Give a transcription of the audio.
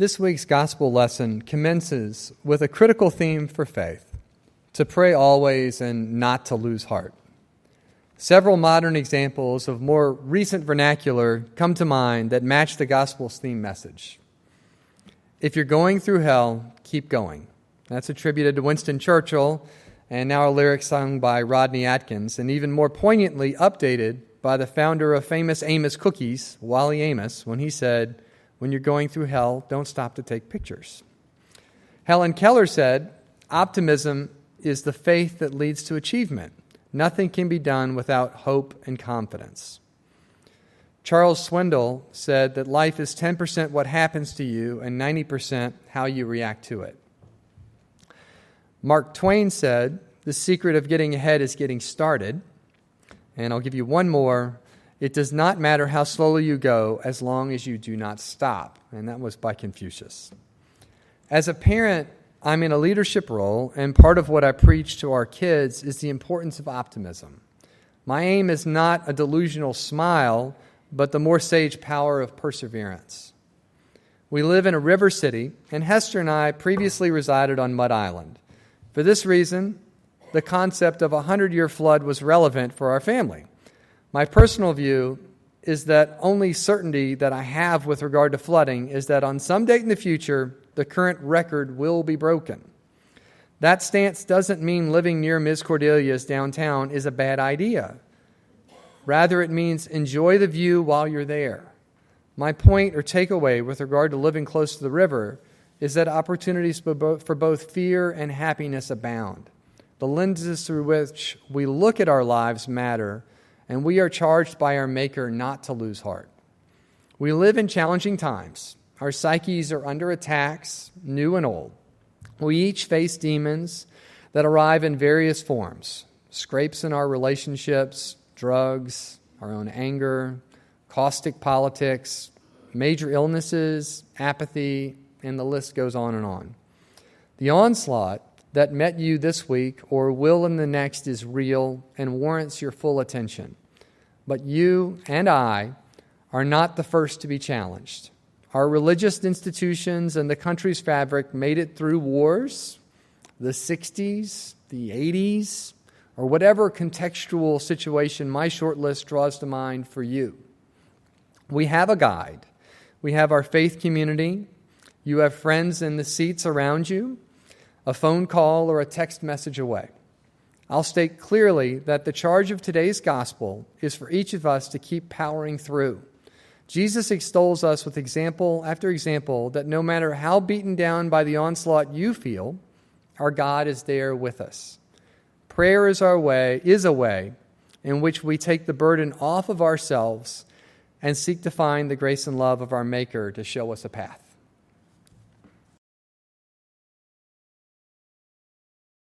This week's gospel lesson commences with a critical theme for faith: to pray always and not to lose heart. Several modern examples of more recent vernacular come to mind that match the gospel's theme message. If you're going through hell, keep going. That's attributed to Winston Churchill, and now a lyric sung by Rodney Atkins, and even more poignantly updated by the founder of famous Amos Cookies, Wally Amos, when he said, "When you're going through hell, don't stop to take pictures." Helen Keller said, "Optimism is the faith that leads to achievement. Nothing can be done without hope and confidence." Charles Swindoll said that life is 10% what happens to you and 90% how you react to it. Mark Twain said, "The secret of getting ahead is getting started." And I'll give you one more. "It does not matter how slowly you go as long as you do not stop." And that was by Confucius. As a parent, I'm in a leadership role, and part of what I preach to our kids is the importance of optimism. My aim is not a delusional smile, but the more sage power of perseverance. We live in a river city, and Hester and I previously resided on Mud Island. For this reason, the concept of a 100-year flood was relevant for our family. My personal view is that only certainty that I have with regard to flooding is that on some date in the future, the current record will be broken. That stance doesn't mean living near Ms. Cordelia's downtown is a bad idea. Rather, it means enjoy the view while you're there. My point or takeaway with regard to living close to the river is that opportunities for both fear and happiness abound. The lenses through which we look at our lives matter, and we are charged by our Maker not to lose heart. We live in challenging times. Our psyches are under attacks, new and old. We each face demons that arrive in various forms: scrapes in our relationships, drugs, our own anger, caustic politics, major illnesses, apathy, and the list goes on and on. The onslaught that met you this week or will in the next is real and warrants your full attention. But you and I are not the first to be challenged. Our religious institutions and the country's fabric made it through wars, the 60s, the 80s, or whatever contextual situation my short list draws to mind for you. We have a guide. We have our faith community. You have friends in the seats around you, a phone call or a text message away. I'll state clearly that the charge of today's gospel is for each of us to keep powering through. Jesus extols us with example after example that no matter how beaten down by the onslaught you feel, our God is there with us. Prayer is a way in which we take the burden off of ourselves and seek to find the grace and love of our Maker to show us a path.